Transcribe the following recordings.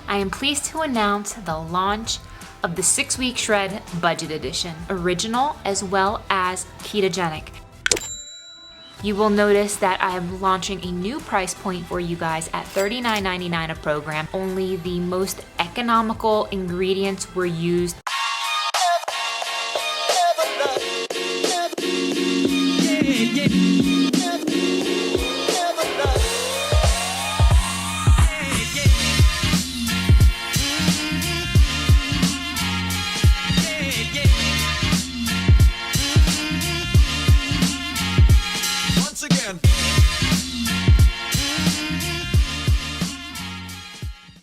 I am pleased to announce the launch of the 6-week shred budget edition, original as well as ketogenic. You will notice that I am launching a new price point for you guys at $39.99 a program. Only the most economical ingredients were used.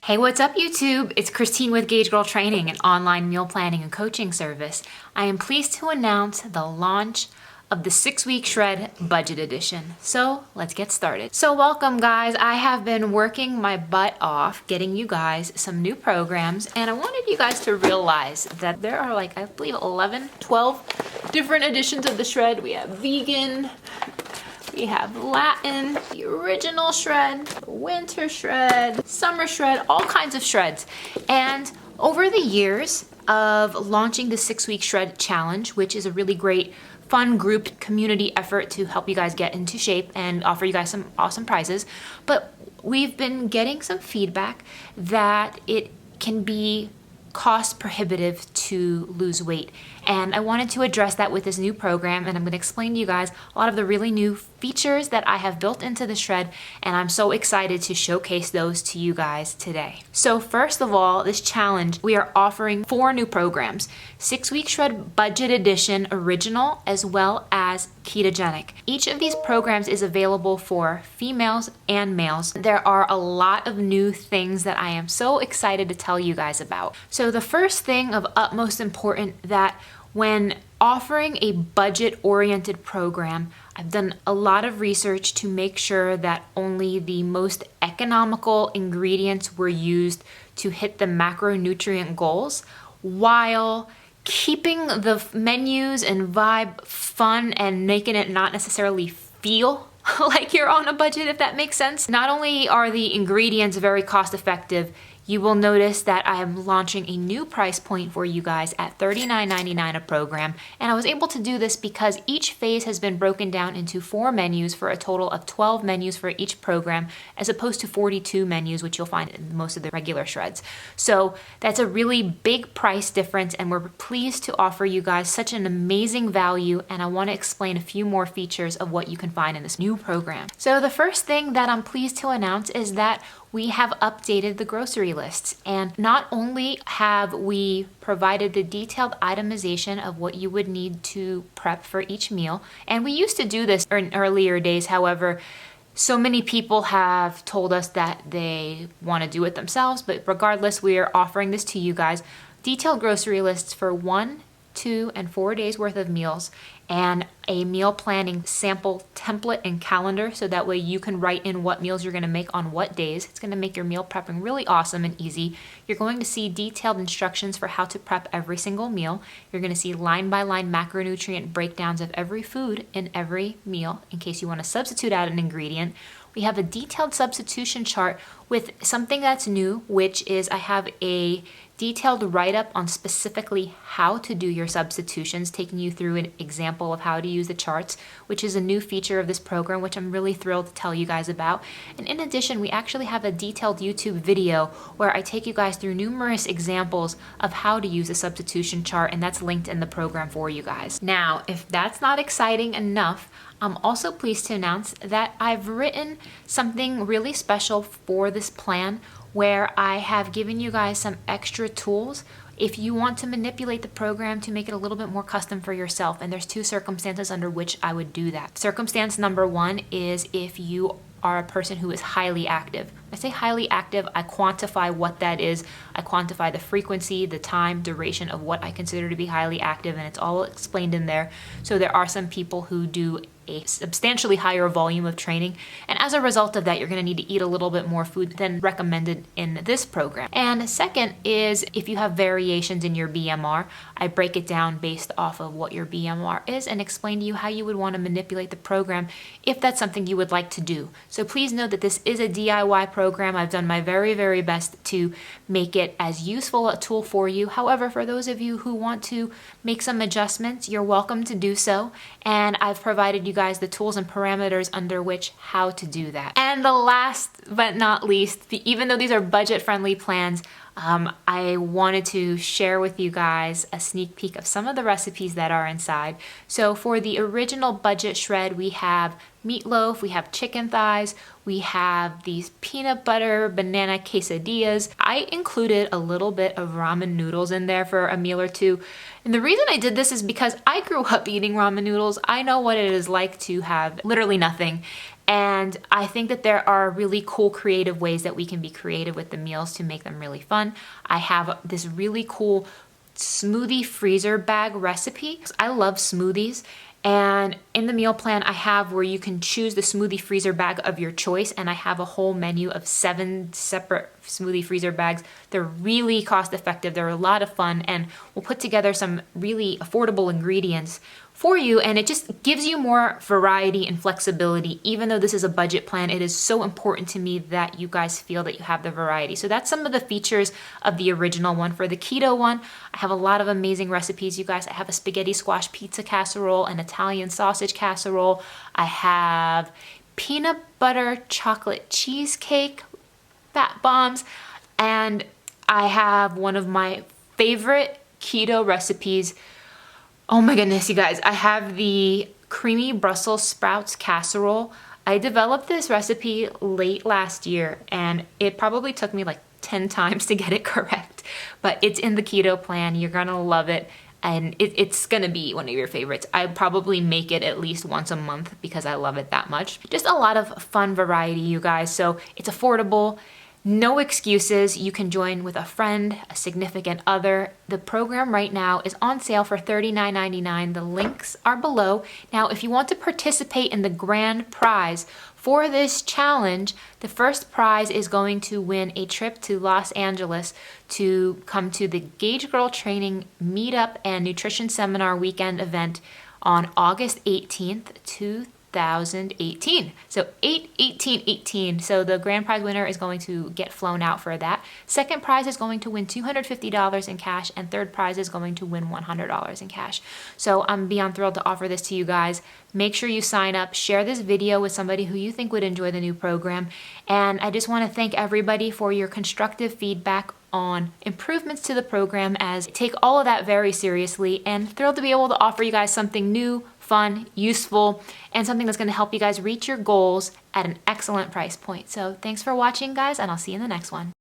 Hey, what's up YouTube? It's Christine with Gauge Girl Training, an online meal planning and coaching service. I am pleased to announce the launch of the 6-week shred budget edition. So let's get started. So welcome guys. I have been working my butt off getting you guys some new programs, and I wanted you guys to realize that there are like, I believe 11, 12 different editions of the shred. We have vegan, we have Latin, the original shred, the winter shred, summer shred, all kinds of shreds. And over the years of launching the 6-week shred challenge, which is a really great fun group community effort to help you guys get into shape and offer you guys some awesome prizes, but we've been getting some feedback that it can be cost prohibitive to lose weight. And I wanted to address that with this new program, and I'm going to explain to you guys a lot of the really new features that I have built into the shred, and I'm so excited to showcase those to you guys today. So first of all, this challenge, we are offering 4 new programs: 6-week shred budget edition, original, as well as ketogenic. Each of these programs is available for females and males. There are a lot of new things that I am so excited to tell you guys about. So the first thing of utmost importance, that when offering a budget-oriented program, I've done a lot of research to make sure that only the most economical ingredients were used to hit the macronutrient goals, while keeping the menus and vibe fun and making it not necessarily feel like you're on a budget, if that makes sense. Not only are the ingredients very cost effective, you will notice that I am launching a new price point for you guys at $39.99 a program. And I was able to do this because each phase has been broken down into 4 menus for a total of 12 menus for each program, as opposed to 42 menus, which you'll find in most of the regular shreds. So that's a really big price difference, and we're pleased to offer you guys such an amazing value. And I want to explain a few more features of what you can find in this new program. So the first thing that I'm pleased to announce is that we have updated the grocery lists, and not only have we provided the detailed itemization of what you would need to prep for each meal, and we used to do this in earlier days. However, so many people have told us that they want to do it themselves, but regardless, we are offering this to you guys. Detailed grocery lists for 1, 2, and 4 days worth of meals, and a meal planning sample template and calendar, so that way you can write in what meals you're going to make on what days. It's going to make your meal prepping really awesome and easy. You're going to see detailed instructions for how to prep every single meal. You're going to see line by line macronutrient breakdowns of every food in every meal in case you want to substitute out an ingredient. We have a detailed substitution chart with something that's new, which is I have a detailed write-up on specifically how to do your substitutions, taking you through an example of how to use the charts, which is a new feature of this program, which I'm really thrilled to tell you guys about. And in addition, we actually have a detailed YouTube video where I take you guys through numerous examples of how to use a substitution chart, and that's linked in the program for you guys. Now, if that's not exciting enough, I'm also pleased to announce that I've written something really special for this plan, where I have given you guys some extra tools if you want to manipulate the program to make it a little bit more custom for yourself. And there's 2 circumstances under which I would do that. Circumstance number 1 is if you are a person who is highly active. When I say highly active, I quantify what that is. I quantify the frequency, the time, duration of what I consider to be highly active, and it's all explained in there. So there are some people who do a substantially higher volume of training. And as a result of that, you're gonna need to eat a little bit more food than recommended in this program. And second is if you have variations in your BMR, I break it down based off of what your BMR is and explain to you how you would wanna manipulate the program if that's something you would like to do. So please know that this is a DIY program. I've done my very, very best to make it as useful a tool for you. However, for those of you who want to make some adjustments, you're welcome to do so. And I've provided you guys the tools and parameters under which how to do that. And the last but not least, even though these are budget-friendly plans, I wanted to share with you guys a sneak peek of some of the recipes that are inside. So for the original budget shred, we have meatloaf, we have chicken thighs, we have these peanut butter banana quesadillas. I included a little bit of ramen noodles in there for a meal or two. And the reason I did this is because I grew up eating ramen noodles. I know what it is like to have literally nothing. And I think that there are really cool creative ways that we can be creative with the meals to make them really fun. I have this really cool smoothie freezer bag recipe. I love smoothies. And in the meal plan, I have where you can choose the smoothie freezer bag of your choice. And I have a whole menu of 7 separate smoothie freezer bags. They're really cost effective. They're a lot of fun. And we'll put together some really affordable ingredients for you, and it just gives you more variety and flexibility. Even though this is a budget plan, it is so important to me that you guys feel that you have the variety. So that's some of the features of the original one. For the keto one, I have a lot of amazing recipes, you guys. I have a spaghetti squash pizza casserole, an Italian sausage casserole. I have peanut butter chocolate cheesecake, fat bombs, and I have one of my favorite keto recipes. Oh my goodness, you guys, I have the creamy Brussels sprouts casserole. I developed this recipe late last year and it probably took me like 10 times to get it correct, but it's in the keto plan. You're gonna love it and it's gonna be one of your favorites. I probably make it at least once a month because I love it that much. Just a lot of fun variety, you guys. So it's affordable. No excuses. You can join with a friend, a significant other. The program right now is on sale for $39.99. The links are below. Now, if you want to participate in the grand prize for this challenge, the first prize is going to win a trip to Los Angeles to come to the Gauge Girl Training Meetup and Nutrition Seminar Weekend event on August 18th, 2018. So 8/18/18. So the grand prize winner is going to get flown out for that. Second prize is going to win $250 in cash, and third prize is going to win $100 in cash. So I'm beyond thrilled to offer this to you guys. Make sure you sign up, share this video with somebody who you think would enjoy the new program. And I just want to thank everybody for your constructive feedback on improvements to the program, as I take all of that very seriously, and thrilled to be able to offer you guys something new, fun, useful, and something that's going to help you guys reach your goals at an excellent price point. So thanks for watching, guys, and I'll see you in the next one.